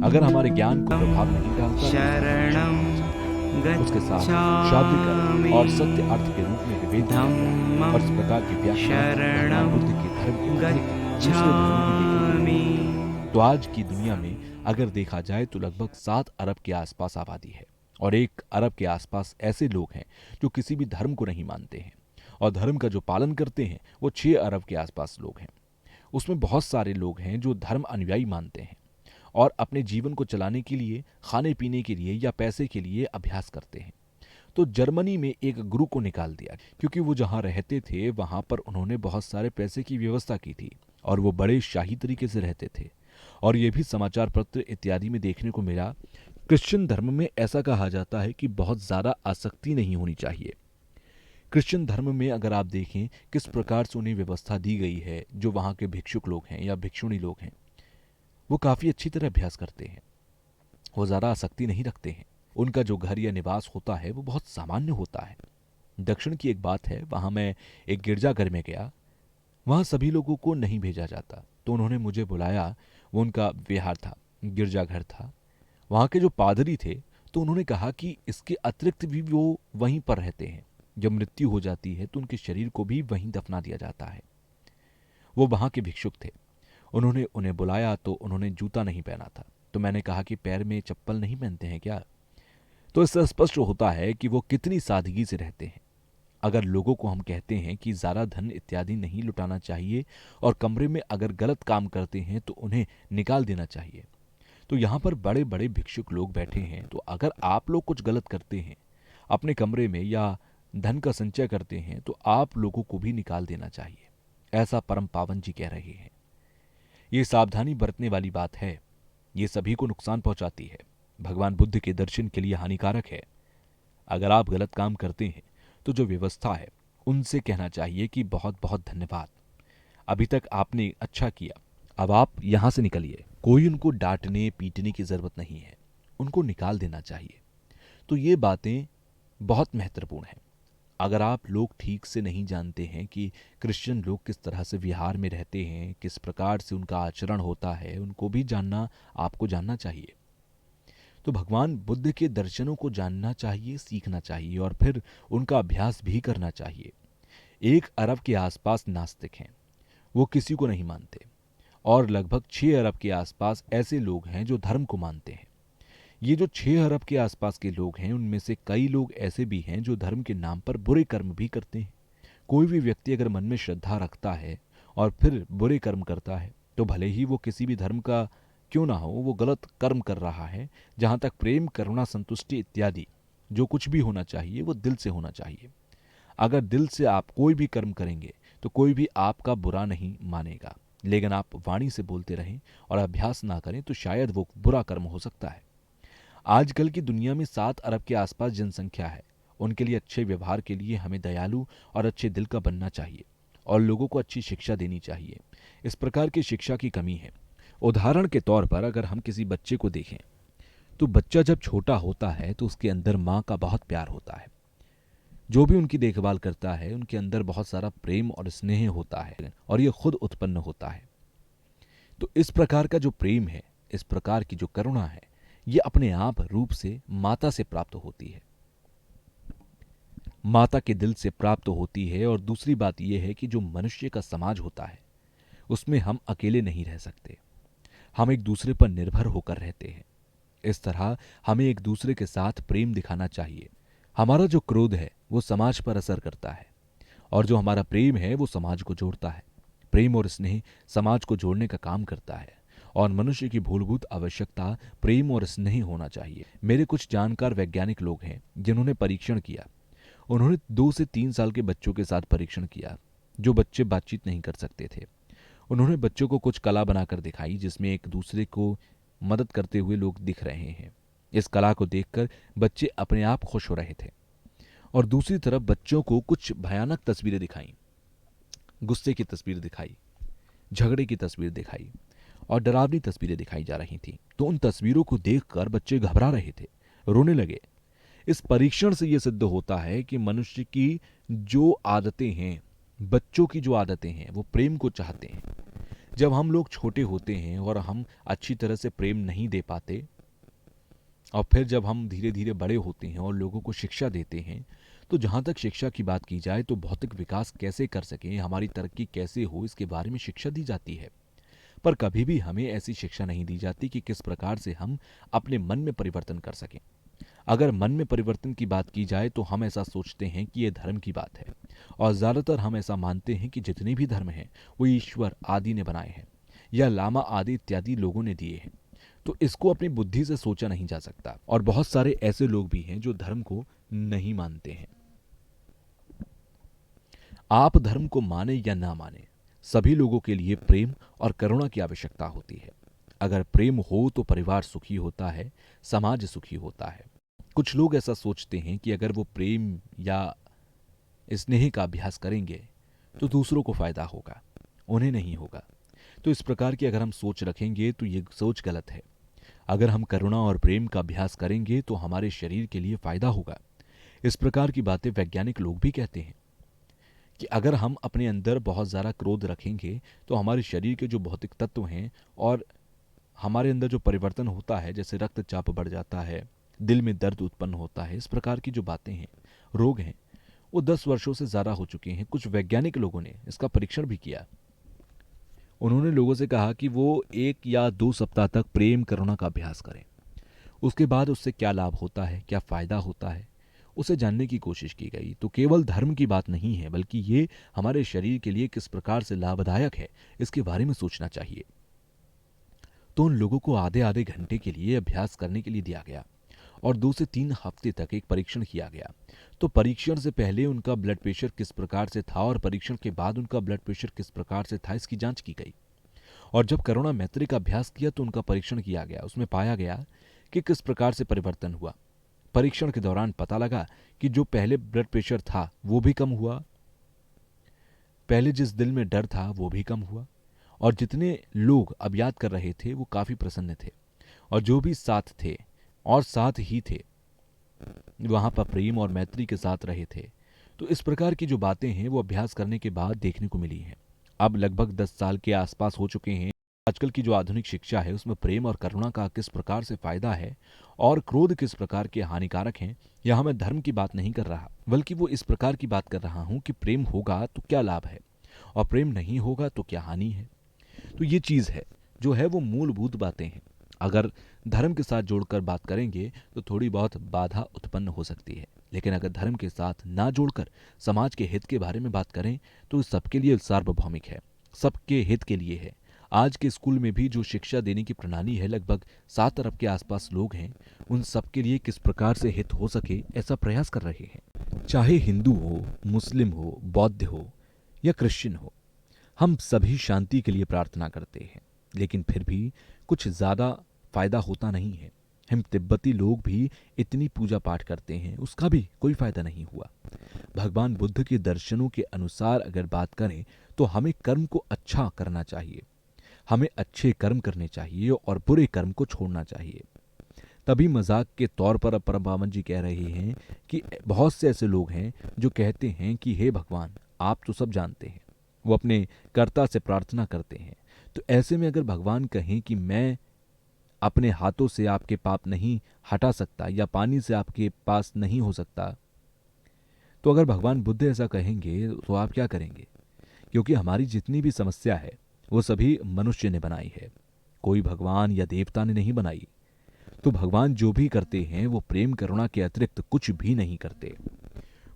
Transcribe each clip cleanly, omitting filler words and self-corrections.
अगर हमारे ज्ञान को प्रभाव नहीं डालता शरणं उसके साथ शाब्दिक अर्थ और सत्य अर्थ के रूप में विवेक किया गया और इस प्रकार की व्याख्या भगवान बुद्ध के धर्म के अतिरिक्त दूसरे धर्मों में देखने को मिली। तो आज की दुनिया में अगर देखा जाए तो लगभग 7 अरब के आसपास आबादी है और 1 अरब के आसपास ऐसे लोग हैं जो किसी भी धर्म को नहीं मानते हैं और धर्म का जो पालन करते हैं वो 6 अरब के आसपास लोग हैं। उसमें बहुत सारे लोग हैं जो धर्म अनुयायी मानते हैं और अपने जीवन को चलाने के लिए, खाने पीने के लिए या पैसे के लिए अभ्यास करते हैं। तो जर्मनी में एक गुरु को निकाल दिया क्योंकि वो जहाँ रहते थे वहाँ पर उन्होंने बहुत सारे पैसे की व्यवस्था की थी और वो बड़े शाही तरीके से रहते थे। और ये भी समाचार पत्र इत्यादि में देखने को मिला। क्रिश्चियन धर्म में ऐसा कहा जाता है कि बहुत ज़्यादा आसक्ति नहीं होनी चाहिए। क्रिश्चियन धर्म में अगर आप देखें किस प्रकार से उन्हें व्यवस्था दी गई है, जो वहाँ के भिक्षुक लोग हैं या भिक्षुणी लोग हैं वो काफ़ी अच्छी तरह अभ्यास करते हैं, वो ज़्यादा आसक्ति नहीं रखते हैं। उनका जो घर या निवास होता है वो बहुत सामान्य होता है। दक्षिण की एक बात है, वहाँ मैं एक गिरजाघर में गया, वहाँ सभी लोगों को नहीं भेजा जाता, तो उन्होंने मुझे बुलाया। वो उनका विहार था, गिरजाघर था। वहाँ के जो पादरी थे तो उन्होंने कहा कि इसके अतिरिक्त भी वो वहीं पर रहते हैं, जब मृत्यु हो जाती है तो उनके शरीर को भी वहीं दफना दिया जाता है। वो वहाँ के भिक्षुक थे। उन्होंने उन्हें बुलाया तो उन्होंने जूता नहीं पहना था, तो मैंने कहा कि पैर में चप्पल नहीं पहनते हैं क्या? तो इससे स्पष्ट होता है कि वो कितनी सादगी से रहते हैं। अगर लोगों को हम कहते हैं कि ज़्यादा धन इत्यादि नहीं लुटाना चाहिए और कमरे में अगर गलत काम करते हैं तो उन्हें निकाल देना चाहिए, तो यहाँ पर बड़े बड़े भिक्षुक लोग बैठे हैं, तो अगर आप लोग कुछ गलत करते हैं अपने कमरे में या धन का संचय करते हैं तो आप लोगों को भी निकाल देना चाहिए, ऐसा परम पावन जी कह रहे हैं। ये सावधानी बरतने वाली बात है, ये सभी को नुकसान पहुंचाती है, भगवान बुद्ध के दर्शन के लिए हानिकारक है। अगर आप गलत काम करते हैं तो जो व्यवस्था है उनसे कहना चाहिए कि बहुत बहुत धन्यवाद, अभी तक आपने अच्छा किया, अब आप यहां से निकलिए। कोई उनको डांटने पीटने की जरूरत नहीं है, उनको निकाल देना चाहिए। तो ये बातें बहुत महत्वपूर्ण हैं। अगर आप लोग ठीक से नहीं जानते हैं कि क्रिश्चियन लोग किस तरह से विहार में रहते हैं, किस प्रकार से उनका आचरण होता है, उनको भी जानना आपको जानना चाहिए। तो भगवान बुद्ध के दर्शनों को जानना चाहिए, सीखना चाहिए और फिर उनका अभ्यास भी करना चाहिए। 1 अरब के आसपास नास्तिक हैं, वो किसी को नहीं मानते और लगभग 6 अरब के आसपास ऐसे लोग हैं जो धर्म को मानते हैं। ये जो 6 अरब के आसपास के लोग हैं उनमें से कई लोग ऐसे भी हैं जो धर्म के नाम पर बुरे कर्म भी करते हैं। कोई भी व्यक्ति अगर मन में श्रद्धा रखता है और फिर बुरे कर्म करता है तो भले ही वो किसी भी धर्म का क्यों ना हो, वो गलत कर्म कर रहा है। जहाँ तक प्रेम, करुणा, संतुष्टि इत्यादि जो कुछ भी होना चाहिए वो दिल से होना चाहिए। अगर दिल से आप कोई भी कर्म करेंगे तो कोई भी आपका बुरा नहीं मानेगा, लेकिन आप वाणी से बोलते रहें और अभ्यास ना करें तो शायद वो बुरा कर्म हो सकता है। आजकल की दुनिया में 7 अरब के आसपास जनसंख्या है। उनके लिए अच्छे व्यवहार के लिए हमें दयालु और अच्छे दिल का बनना चाहिए और लोगों को अच्छी शिक्षा देनी चाहिए। इस प्रकार की शिक्षा की कमी है। उदाहरण के तौर पर अगर हम किसी बच्चे को देखें तो बच्चा जब छोटा होता है तो उसके अंदर माँ का बहुत प्यार होता है। जो भी उनकी देखभाल करता है उनके अंदर बहुत सारा प्रेम और स्नेह होता है और ये खुद उत्पन्न होता है। तो इस प्रकार का जो प्रेम है, इस प्रकार की जो करुणा है, ये अपने आप रूप से माता से प्राप्त होती है, माता के दिल से प्राप्त होती है। और दूसरी बात यह है कि जो मनुष्य का समाज होता है उसमें हम अकेले नहीं रह सकते, हम एक दूसरे पर निर्भर होकर रहते हैं। इस तरह हमें एक दूसरे के साथ प्रेम दिखाना चाहिए। हमारा जो क्रोध है वो समाज पर असर करता है और जो हमारा प्रेम है वो समाज को जोड़ता है। प्रेम और स्नेह समाज को जोड़ने का काम करता है और मनुष्य की मूलभूत आवश्यकता प्रेम और स्नेह होना चाहिए। मेरे कुछ जानकार वैज्ञानिक लोग हैं जिन्होंने परीक्षण किया। उन्होंने 2 से 3 साल के बच्चों के साथ परीक्षण किया जो बच्चे बातचीत नहीं कर सकते थे। उन्होंने बच्चों को कुछ कला बनाकर दिखाई जिसमें एक दूसरे को मदद करते हुए लोग दिख रहे हैं। इस कला को देखकर बच्चे अपने आप खुश हो रहे थे। और दूसरी तरफ बच्चों को कुछ भयानक तस्वीरें दिखाई, गुस्से की तस्वीर दिखाई, झगड़े की तस्वीर दिखाई और डरावनी तस्वीरें दिखाई जा रही थीं। तो उन तस्वीरों को देखकर बच्चे घबरा रहे थे, रोने लगे। इस परीक्षण से यह सिद्ध होता है कि मनुष्य की जो आदतें हैं, बच्चों की जो आदतें हैं, वो प्रेम को चाहते हैं। जब हम लोग छोटे होते हैं और हम अच्छी तरह से प्रेम नहीं दे पाते, और फिर जब हम धीरे धीरे बड़े होते हैं और लोगों को शिक्षा देते हैं, तो जहाँ तक शिक्षा की बात की जाए तो भौतिक विकास कैसे कर सकें, हमारी तरक्की कैसे हो, इसके बारे में शिक्षा दी जाती है। पर कभी भी हमें ऐसी शिक्षा नहीं दी जाती कि किस प्रकार से हम अपने मन में परिवर्तन कर सकें। अगर मन में परिवर्तन की बात की जाए तो हम ऐसा सोचते हैं कि यह धर्म की बात है, और ज़्यादातर हम ऐसा मानते हैं कि जितने भी धर्म हैं वो ईश्वर आदि ने बनाए हैं या लामा आदि इत्यादि लोगों ने दिए हैं। तो इसको अपनी बुद्धि से सोचा नहीं जा सकता, और बहुत सारे ऐसे लोग भी हैं जो धर्म को नहीं मानते हैं। आप धर्म को माने या ना माने, सभी लोगों के लिए प्रेम और करुणा की आवश्यकता होती है। अगर प्रेम हो तो परिवार सुखी होता है, समाज सुखी होता है। कुछ लोग ऐसा सोचते हैं कि अगर वो प्रेम या स्नेह का अभ्यास करेंगे तो दूसरों को फायदा होगा, उन्हें नहीं होगा। तो इस प्रकार की अगर हम सोच रखेंगे तो ये सोच गलत है। अगर हम करुणा और प्रेम का अभ्यास करेंगे तो हमारे शरीर के लिए फायदा होगा। इस प्रकार की बातें वैज्ञानिक लोग भी कहते हैं कि अगर हम अपने अंदर बहुत ज़्यादा क्रोध रखेंगे तो हमारे शरीर के जो भौतिक तत्व हैं और हमारे अंदर जो परिवर्तन होता है, जैसे रक्तचाप बढ़ जाता है, दिल में दर्द उत्पन्न होता है, इस प्रकार की जो बातें हैं, रोग हैं, वो 10 वर्षों से ज़्यादा हो चुके हैं। कुछ वैज्ञानिक लोगों ने इसका परीक्षण भी किया। उन्होंने लोगों से कहा कि वो 1 या 2 सप्ताह तक प्रेम करुणा का अभ्यास करें। उसके बाद उससे क्या लाभ होता है, क्या फ़ायदा होता है, उसे जानने की कोशिश की गई। तो केवल धर्म की बात नहीं है, बल्कि ये हमारे शरीर के लिए किस प्रकार से लाभदायक है, इसके बारे में सोचना चाहिए। तो उन लोगों को आधे आधे घंटे के लिए अभ्यास करने के लिए दिया गया और 2 से 3 हफ्ते तक एक परीक्षण किया गया। तो परीक्षण से पहले उनका ब्लड प्रेशर किस प्रकार से था और परीक्षण के बाद उनका ब्लड प्रेशर किस प्रकार से था, इसकी जांच की गई। और जब करुणा मैत्री का अभ्यास किया तो उनका परीक्षण किया गया। उसमें पाया गया कि किस प्रकार से परिवर्तन हुआ। परीक्षण के दौरान पता लगा कि जो पहले ब्लड प्रेशर था वो भी कम हुआ, पहले जिस दिल में डर था वो भी कम हुआ, और जितने लोग अब याद कर रहे थे वो काफी प्रसन्न थे, और जो भी साथ थे और साथ ही थे वहां पर प्रेम और मैत्री के साथ रहे थे। तो इस प्रकार की जो बातें हैं वो अभ्यास करने के बाद देखने को मिली हैं। अब लगभग 10 साल के आसपास हो चुके हैं। आजकल की जो आधुनिक शिक्षा है उसमें प्रेम और करुणा का किस प्रकार से फायदा है और क्रोध किस प्रकार के हानिकारक हैं, यहां मैं धर्म की बात नहीं कर रहा, बल्कि वो इस प्रकार की बात कर रहा हूं कि प्रेम होगा तो क्या लाभ है और प्रेम नहीं होगा तो क्या हानि है। तो ये चीज है जो है वो मूलभूत बातें हैं। अगर धर्म के साथ जोड़कर बात करेंगे तो थोड़ी बहुत बाधा उत्पन्न हो सकती है, लेकिन अगर धर्म के साथ ना जोड़कर समाज के हित के बारे में बात करें तो सबके लिए सार्वभौमिक है, सबके हित के लिए है। आज के स्कूल में भी जो शिक्षा देने की प्रणाली है, लगभग 7 अरब के आसपास लोग हैं, उन सबके लिए किस प्रकार से हित हो सके ऐसा प्रयास कर रहे हैं। चाहे हिंदू हो, मुस्लिम हो, बौद्ध हो या क्रिश्चियन हो, हम सभी शांति के लिए प्रार्थना करते हैं, लेकिन फिर भी कुछ ज्यादा फायदा होता नहीं है। हम तिब्बती लोग भी इतनी पूजा पाठ करते हैं, उसका भी कोई फायदा नहीं हुआ। भगवान बुद्ध के दर्शनों के अनुसार अगर बात करें तो हमें कर्म को अच्छा करना चाहिए, हमें अच्छे कर्म करने चाहिए और बुरे कर्म को छोड़ना चाहिए। तभी मजाक के तौर पर अब परम पावन जी कह रहे हैं कि बहुत से ऐसे लोग हैं जो कहते हैं कि हे भगवान, आप तो सब जानते हैं। वो अपने कर्ता से प्रार्थना करते हैं। तो ऐसे में अगर भगवान कहें कि मैं अपने हाथों से आपके पाप नहीं हटा सकता या पानी से आपके पास नहीं हो सकता, तो अगर भगवान बुद्ध ऐसा कहेंगे तो आप क्या करेंगे? क्योंकि हमारी जितनी भी समस्या है वो सभी मनुष्य ने बनाई है, कोई भगवान या देवता ने नहीं बनाई। तो भगवान जो भी करते हैं वो प्रेम करुणा के अतिरिक्त कुछ भी नहीं करते।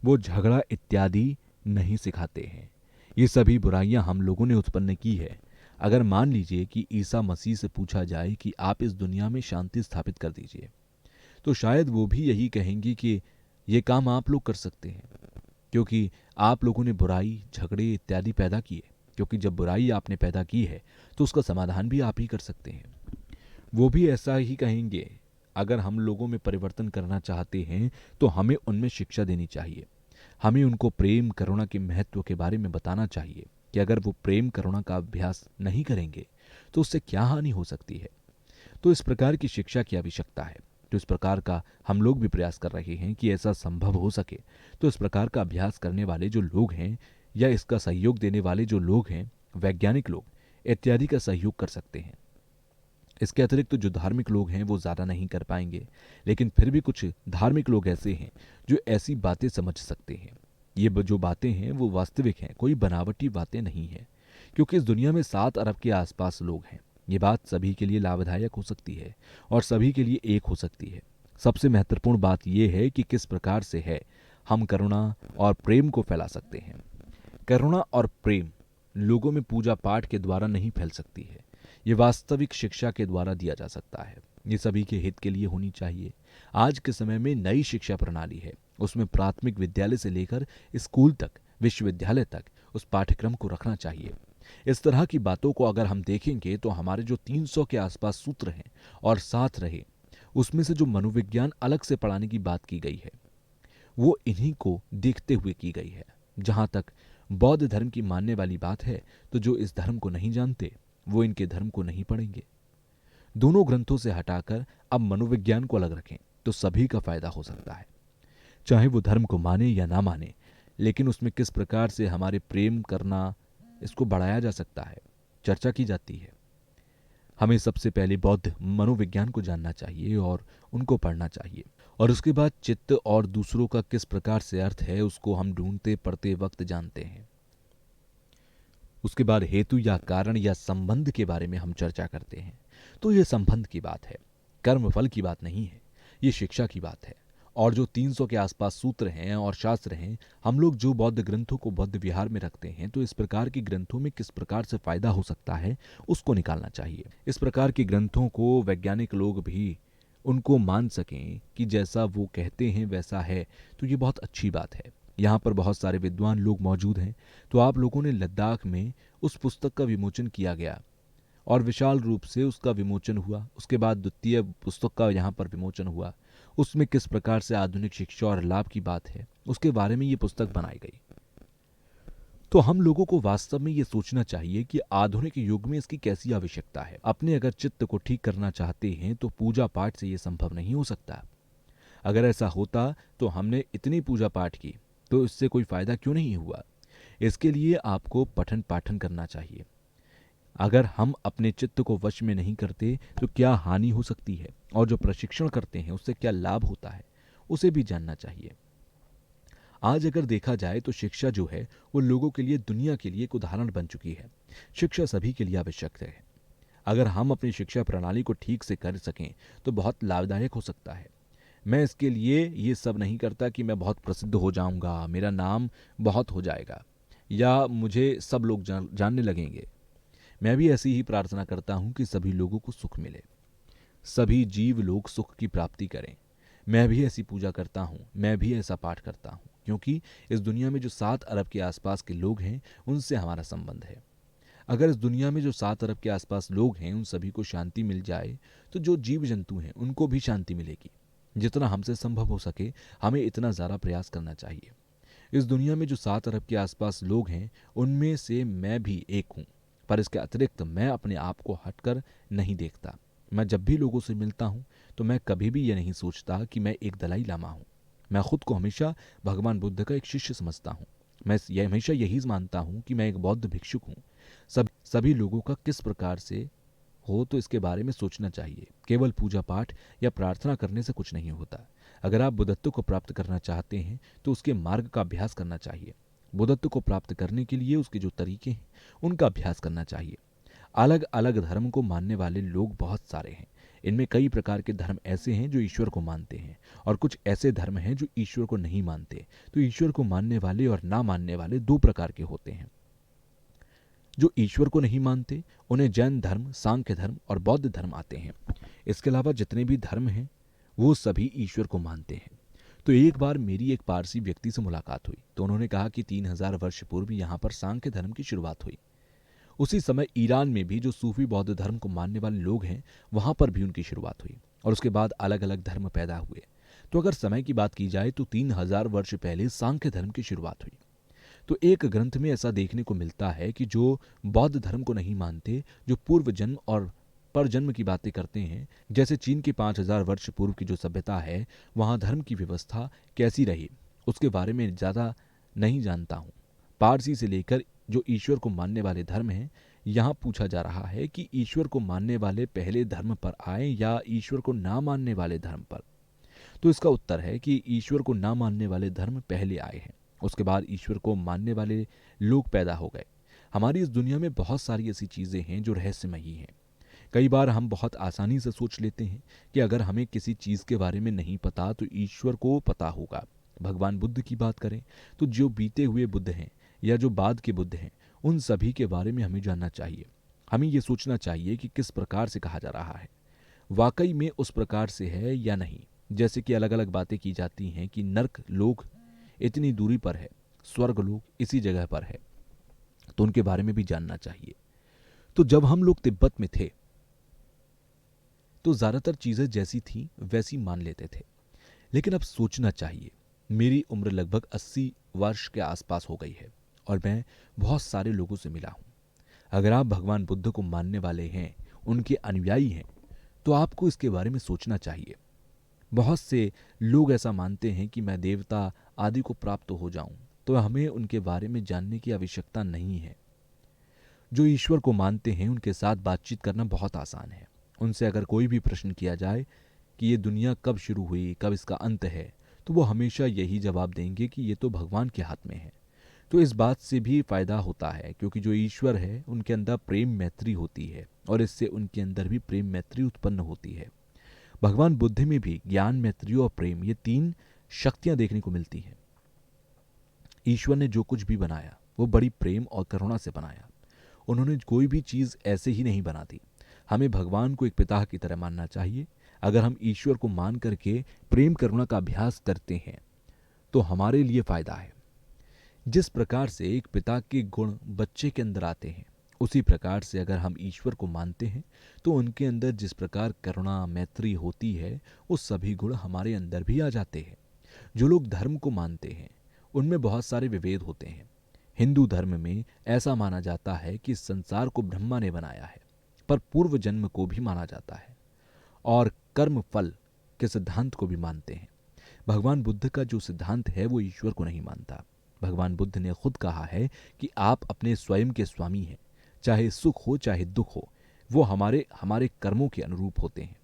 वो झगड़ा इत्यादि नहीं सिखाते हैं। ये सभी बुराइयां हम लोगों ने उत्पन्न की है। अगर मान लीजिए कि ईसा मसीह से पूछा जाए कि आप इस दुनिया में शांति स्थापित कर दीजिए, तो शायद वो भी यही कहेंगे कि ये काम आप लोग कर सकते हैं, क्योंकि आप लोगों ने बुराई, झगड़े इत्यादि पैदा किए। क्योंकि जब बुराई आपने पैदा की है तो उसका समाधान भी आप ही कर सकते हैं। वो भी ऐसा ही कहेंगे। अगर हम लोगों में परिवर्तन करना चाहते हैं तो हमें उनमें शिक्षा देनी चाहिए। हमें उनको प्रेम करुणा के महत्व के बारे में बताना चाहिए कि अगर वो प्रेम करुणा का अभ्यास नहीं करेंगे तो उससे क्या हानि हो सकती है। तो इस प्रकार की शिक्षा की आवश्यकता है। तो इस प्रकार का हम लोग भी प्रयास कर रहे हैं कि ऐसा संभव हो सके। तो इस प्रकार का अभ्यास करने वाले जो लोग हैं या इसका सहयोग देने वाले जो लोग हैं, वैज्ञानिक लोग, इत्यादि का सहयोग कर सकते हैं। इसके अतिरिक्त जो धार्मिक लोग हैं वो ज़्यादा नहीं कर पाएंगे, लेकिन फिर भी कुछ धार्मिक लोग ऐसे हैं जो ऐसी बातें समझ सकते हैं। ये जो बातें हैं वो वास्तविक हैं, कोई बनावटी बातें नहीं है, क्योंकि इस दुनिया में 7 अरब के आसपास लोग हैं। ये बात सभी के लिए लाभदायक हो सकती है और सभी के लिए एक हो सकती है। सबसे महत्वपूर्ण बात यह है कि किस प्रकार से है हम करुणा और प्रेम को फैला सकते हैं। करुणा और प्रेम लोगों में पूजा पाठ के द्वारा नहीं फैल सकती है, ये वास्तविक शिक्षा के द्वारा दिया जा सकता है। ये सभी के हित के लिए होनी चाहिए। आज के समय में नई शिक्षा प्रणाली है, उसमें प्राथमिक विद्यालय से लेकर स्कूल तक, विश्वविद्यालय तक उस पाठ्यक्रम को रखना चाहिए। इस तरह की बातों को अगर हम देखेंगे तो हमारे जो 300 के आसपास सूत्र हैं और साथ रहे, उसमें से जो मनोविज्ञान अलग से पढ़ाने की बात की गई है वो इन्हीं को देखते हुए की गई है। जहां तक बौद्ध धर्म की मानने वाली बात है तो जो इस धर्म को नहीं जानते वो इनके धर्म को नहीं पढ़ेंगे। दोनों ग्रंथों से हटाकर अब मनोविज्ञान को अलग रखें तो सभी का फायदा हो सकता है, चाहे वो धर्म को माने या ना माने, लेकिन उसमें किस प्रकार से हमारे प्रेम करना इसको बढ़ाया जा सकता है, चर्चा की जाती है। हमें सबसे पहले बौद्ध मनोविज्ञान को जानना चाहिए और उनको पढ़ना चाहिए, और उसके बाद चित्त और दूसरों का किस प्रकार से अर्थ है उसको हम ढूंढते पढ़ते वक्त जानते हैं। उसके बाद हेतु या कारण या संबंध के बारे में हम चर्चा करते हैं। तो ये संबंध की बात है, कर्म फल की बात नहीं है, ये शिक्षा की बात है। और जो 300 के आसपास सूत्र हैं और शास्त्र हैं, हम लोग जो बौद्ध ग्रंथों को बौद्ध विहार में रखते हैं, तो इस प्रकार के ग्रंथों में किस प्रकार से फायदा हो सकता है उसको निकालना चाहिए। इस प्रकार के ग्रंथों को वैज्ञानिक लोग भी उनको मान सकें कि जैसा वो कहते हैं वैसा है, तो ये बहुत अच्छी बात है। यहाँ पर बहुत सारे विद्वान लोग मौजूद हैं। तो आप लोगों ने लद्दाख में उस पुस्तक का विमोचन किया गया और विशाल रूप से उसका विमोचन हुआ। उसके बाद द्वितीय पुस्तक का यहाँ पर विमोचन हुआ। उसमें किस प्रकार से आधुनिक शिक्षा और लाभ की बात है उसके बारे में ये पुस्तक बनाई गई। तो हम लोगों को वास्तव में ये सोचना चाहिए कि आधुनिक युग में इसकी कैसी आवश्यकता है। अपने अगर चित्त को ठीक करना चाहते हैं तो पूजा पाठ से ये संभव नहीं हो सकता। अगर ऐसा होता तो हमने इतनी पूजा पाठ की तो इससे कोई फायदा क्यों नहीं हुआ। इसके लिए आपको पठन पाठन करना चाहिए। अगर हम अपने चित्त को वश में नहीं करते तो क्या हानि हो सकती है, और जो प्रशिक्षण करते हैं उससे क्या लाभ होता है उसे भी जानना चाहिए। आज अगर देखा जाए तो शिक्षा जो है वो लोगों के लिए, दुनिया के लिए एक उदाहरण बन चुकी है। शिक्षा सभी के लिए आवश्यक है। अगर हम अपनी शिक्षा प्रणाली को ठीक से कर सकें तो बहुत लाभदायक हो सकता है। मैं इसके लिए ये सब नहीं करता कि मैं बहुत प्रसिद्ध हो जाऊंगा, मेरा नाम बहुत हो जाएगा या मुझे सब लोग जानने लगेंगे। मैं भी ऐसी ही प्रार्थना करता हूं कि सभी लोगों को सुख मिले, सभी जीव लोग सुख की प्राप्ति करें। मैं भी ऐसी पूजा करता हूं, मैं भी ऐसा पाठ करता हूं, क्योंकि इस दुनिया में जो 7 अरब के आसपास के लोग हैं उनसे हमारा संबंध है। अगर इस दुनिया में जो 7 अरब के आसपास लोग हैं उन सभी को शांति मिल जाए तो जो जीव जंतु हैं उनको भी शांति मिलेगी। जितना हमसे संभव हो सके हमें इतना ज़्यादा प्रयास करना चाहिए। इस दुनिया में जो 7 अरब के आसपास लोग हैं उनमें से मैं भी एक हूँ, पर इसके अतिरिक्त मैं अपने आप को हटकर नहीं देखता। मैं जब भी लोगों से मिलता हूँ तो मैं कभी भी ये नहीं सोचता कि मैं एक दलाई लामा हूँ। मैं खुद को हमेशा भगवान बुद्ध का एक शिष्य समझता हूँ। मैं हमेशा यही मानता हूँ कि मैं एक बौद्ध भिक्षुक हूँ। सभी लोगों का किस प्रकार से हो तो इसके बारे में सोचना चाहिए। केवल पूजा पाठ या प्रार्थना करने से कुछ नहीं होता। अगर आप बुद्धत्व को प्राप्त करना चाहते हैं तो उसके मार्ग का अभ्यास करना चाहिए। बुद्धत्व को प्राप्त करने के लिए उसके जो तरीके हैं उनका अभ्यास करना चाहिए। अलग अलग धर्म को मानने वाले लोग बहुत सारे हैं। इनमें कई प्रकार के धर्म ऐसे हैं जो ईश्वर को मानते हैं और कुछ ऐसे धर्म हैं जो ईश्वर को नहीं मानते। तो ईश्वर को मानने वाले और ना मानने वाले 2 प्रकार के होते हैं। जो ईश्वर को नहीं मानते उन्हें जैन धर्म, सांख्य धर्म और बौद्ध धर्म आते हैं। इसके अलावा जितने भी धर्म हैं वो सभी ईश्वर को मानते हैं। तो एक बार मेरी एक पारसी व्यक्ति से मुलाकात हुई तो उन्होंने कहा कि 3000 वर्ष पूर्व यहाँ पर सांख्य धर्म की शुरुआत हुई। उसी समय ईरान में भी जो सूफी बौद्ध धर्म को मानने वाले लोग हैं वहां पर भी उनकी शुरुआत हुई और उसके बाद अलग अलग धर्म पैदा हुए। तो अगर समय की बात की जाए तो 3000 वर्ष पहले सांख्य धर्म की शुरुआत हुई। तो एक ग्रंथ में ऐसा देखने को मिलता है कि जो बौद्ध धर्म को नहीं मानते, जो पूर्व जन्म और पर जन्म की बातें करते हैं, जैसे चीन के 5000 वर्ष पूर्व की जो सभ्यता है वहाँ धर्म की व्यवस्था कैसी रही उसके बारे में ज़्यादा नहीं जानता हूँ। पारसी से लेकर जो ईश्वर को मानने वाले धर्म हैं यहाँ पूछा जा रहा है कि ईश्वर को मानने वाले पहले धर्म पर आए या ईश्वर को ना मानने वाले धर्म पर। तो इसका उत्तर है कि ईश्वर को ना मानने वाले धर्म पहले आए हैं, उसके बाद ईश्वर को मानने वाले लोग पैदा हो गए। हमारी इस दुनिया में बहुत सारी ऐसी चीज़ें हैं जो रहस्यमयी हैं। कई बार हम बहुत आसानी से सोच लेते हैं कि अगर हमें किसी चीज़ के बारे में नहीं पता तो ईश्वर को पता होगा। भगवान बुद्ध की बात करें तो जो बीते हुए बुद्ध हैं या जो बाद के बुद्ध हैं, उन सभी के बारे में हमें जानना चाहिए। हमें ये सोचना चाहिए कि किस प्रकार से कहा जा रहा है, वाकई में उस प्रकार से है या नहीं। जैसे कि अलग अलग बातें की जाती हैं कि नर्क लोक इतनी दूरी पर है, स्वर्ग लोक इसी जगह पर है, तो उनके बारे में भी जानना चाहिए। तो जब हम लोग तिब्बत में थे तो ज़्यादातर चीज़ें जैसी थी वैसी मान लेते थे, लेकिन अब सोचना चाहिए। मेरी उम्र लगभग 80 वर्ष के आसपास हो गई है और मैं बहुत सारे लोगों से मिला हूँ। अगर आप भगवान बुद्ध को मानने वाले हैं, उनके अनुयायी हैं, तो आपको इसके बारे में सोचना चाहिए। बहुत से लोग ऐसा मानते हैं कि मैं देवता आदि को प्राप्त हो जाऊं, तो हमें उनके बारे में जानने की आवश्यकता नहीं है। जो ईश्वर को मानते हैं उनके साथ बातचीत करना बहुत आसान है। उनसे अगर कोई भी प्रश्न किया जाए कि ये दुनिया कब शुरू हुई, कब इसका अंत है, तो वो हमेशा यही जवाब देंगे कि ये तो भगवान के हाथ में है। तो इस बात से भी फायदा होता है क्योंकि जो ईश्वर है उनके अंदर प्रेम मैत्री होती है और इससे उनके अंदर भी प्रेम मैत्री उत्पन्न होती है। भगवान बुद्ध में भी ज्ञान, मैत्री और प्रेम, ये 3 शक्तियां देखने को मिलती हैं। ईश्वर ने जो कुछ भी बनाया वो बड़ी प्रेम और करुणा से बनाया। उन्होंने कोई भी चीज ऐसे ही नहीं बना दी। हमें भगवान को एक पिता की तरह मानना चाहिए। अगर हम ईश्वर को मान करके प्रेम करुणा का अभ्यास करते हैं तो हमारे लिए फायदा है। जिस प्रकार से एक पिता के गुण बच्चे के अंदर आते हैं, उसी प्रकार से अगर हम ईश्वर को मानते हैं तो उनके अंदर जिस प्रकार करुणा मैत्री होती है, वो सभी गुण हमारे अंदर भी आ जाते हैं। जो लोग धर्म को मानते हैं उनमें बहुत सारे विभेद होते हैं। हिंदू धर्म में ऐसा माना जाता है कि संसार को ब्रह्मा ने बनाया है, पर पूर्व जन्म को भी माना जाता है और कर्म फल के सिद्धांत को भी मानते हैं। भगवान बुद्ध का जो सिद्धांत है वो ईश्वर को नहीं मानता। भगवान बुद्ध ने खुद कहा है कि आप अपने स्वयं के स्वामी हैं। चाहे सुख हो चाहे दुख हो, वो हमारे कर्मों के अनुरूप होते हैं।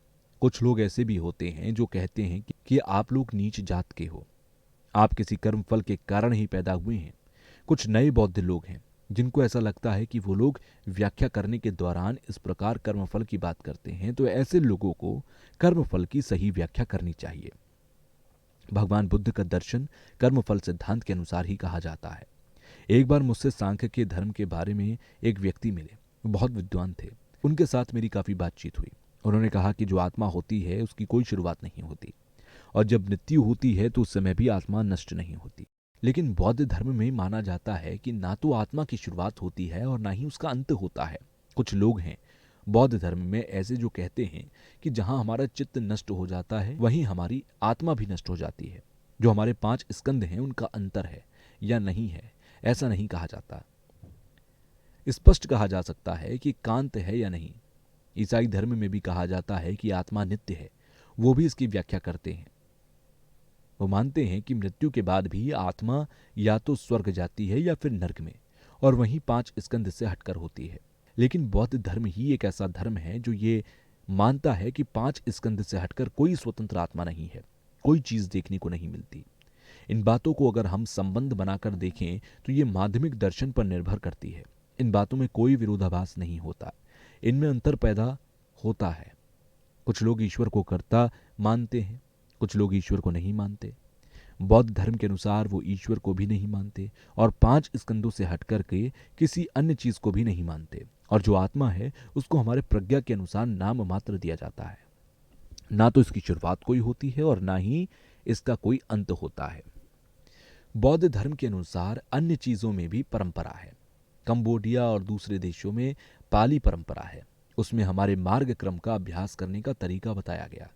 कुछ लोग ऐसे भी होते हैं जो कहते हैं कि आप लोग नीच जात के हो, आप किसी कर्म फल के कारण ही पैदा हुए हैं। कुछ नए बौद्ध लोग हैं जिनको ऐसा लगता है कि वो लोग व्याख्या करने के दौरान इस प्रकार कर्मफल की बात करते हैं, तो ऐसे लोगों को कर्मफल की सही व्याख्या करनी चाहिए। भगवान बुद्ध का दर्शन कर्मफल सिद्धांत के अनुसार ही कहा जाता है। एक बार मुझसे सांख्य के धर्म के बारे में एक व्यक्ति मिले, बहुत विद्वान थे। उनके साथ मेरी काफी बातचीत हुई। उन्होंने कहा कि जो आत्मा होती है उसकी कोई शुरुआत नहीं होती और जब मृत्यु होती है तो उस समय भी आत्मा नष्ट नहीं होती। लेकिन बौद्ध धर्म में माना जाता है कि ना तो आत्मा की शुरुआत होती है और ना ही उसका अंत होता है। कुछ लोग हैं बौद्ध धर्म में ऐसे जो कहते हैं कि जहां हमारा चित्त नष्ट हो जाता है वहीं हमारी आत्मा भी नष्ट हो जाती है। जो हमारे 5 स्कंद हैं उनका अंतर है या नहीं है, ऐसा नहीं कहा जाता। स्पष्ट कहा जा सकता है कि कांत है या नहीं। ईसाई धर्म में भी कहा जाता है कि आत्मा नित्य है, वो भी इसकी व्याख्या करते हैं। वो मानते हैं कि मृत्यु के बाद भी आत्मा या तो स्वर्ग जाती है या फिर नरक में, और वहीं 5 स्कंद से हटकर होती है। लेकिन बौद्ध धर्म ही एक ऐसा धर्म है जो ये मानता है कि 5 स्कंद से हटकर कोई स्वतंत्र आत्मा नहीं है, कोई चीज देखने को नहीं मिलती। इन बातों को अगर हम संबंध बनाकर देखें तो ये माध्यमिक दर्शन पर निर्भर करती है। इन बातों में कोई विरोधाभास नहीं होता, इनमें अंतर पैदा होता है। कुछ लोग ईश्वर को कर्ता मानते हैं, कुछ लोग ईश्वर को नहीं मानते। बौद्ध धर्म के अनुसार वो ईश्वर को भी नहीं मानते और 5 स्कंदों से हटकर के किसी अन्य चीज को भी नहीं मानते। और जो आत्मा है उसको हमारे प्रज्ञा के अनुसार नाम मात्र दिया जाता है। ना तो इसकी शुरुआत कोई होती है और ना ही इसका कोई अंत होता है। बौद्ध धर्म के अनुसार अन्य चीजों में भी परंपरा है। कंबोडिया और दूसरे देशों में पाली परंपरा है, उसमें हमारे मार्ग क्रम का अभ्यास करने का तरीका बताया गया।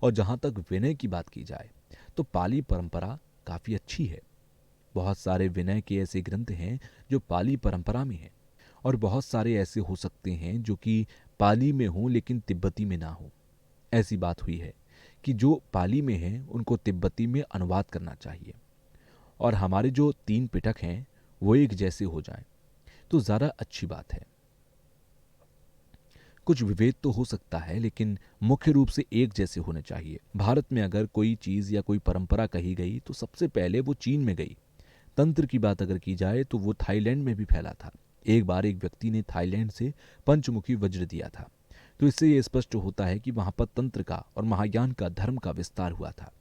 और जहां तक विनय की बात की जाए तो पाली परंपरा काफी अच्छी है। बहुत सारे विनय के ऐसे ग्रंथ हैं जो पाली परंपरा में हैं, और बहुत सारे ऐसे हो सकते हैं जो कि पाली में हों लेकिन तिब्बती में ना हो। ऐसी बात हुई है कि जो पाली में हैं उनको तिब्बती में अनुवाद करना चाहिए, और हमारे जो 3 पिटक हैं वो एक जैसे हो जाएं तो ज़्यादा अच्छी बात है। कुछ विभेद तो हो सकता है, लेकिन मुख्य रूप से एक जैसे होने चाहिए। भारत में अगर कोई चीज या कोई परंपरा कही गई तो सबसे पहले वो चीन में गई। तंत्र की बात अगर की जाए तो वो थाईलैंड में भी फैला था। एक बार एक व्यक्ति ने थाईलैंड से पंचमुखी वज्र दिया था, तो इससे ये स्पष्ट होता है कि वहां पर तंत्र का और महायान का धर्म का विस्तार हुआ था।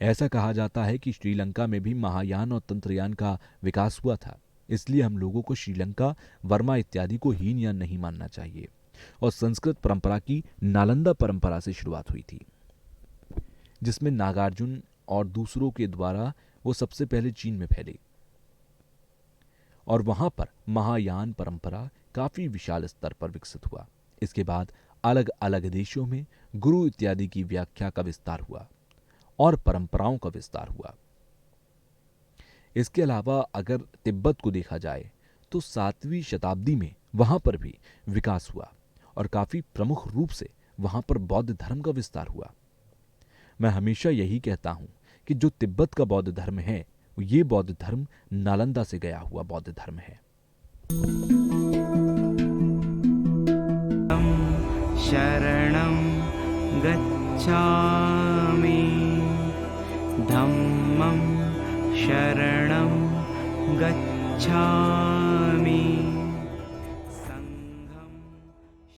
ऐसा कहा जाता है कि श्रीलंका में भी महायान और तंत्रयान का विकास हुआ था। इसलिए हम लोगों को श्रीलंका, वर्मा इत्यादि को हीन या नहीं मानना चाहिए। और संस्कृत परंपरा की नालंदा परंपरा से शुरुआत हुई थी, जिसमें नागार्जुन और दूसरों के द्वारा वो सबसे पहले चीन में फैली और वहां पर महायान परंपरा काफी विशाल स्तर पर विकसित हुआ। इसके बाद अलग अलग देशों में गुरु इत्यादि की व्याख्या का विस्तार हुआ और परंपराओं का विस्तार हुआ। इसके अलावा अगर तिब्बत को देखा जाए तो 7वीं शताब्दी में वहां पर भी विकास हुआ और काफी प्रमुख रूप से वहां पर बौद्ध धर्म का विस्तार हुआ। मैं हमेशा यही कहता हूं कि जो तिब्बत का बौद्ध धर्म है, ये बौद्ध धर्म नालंदा से गया हुआ बौद्ध धर्म है। शरणं गच्छामि, धम्मं शरणं गच्छामि।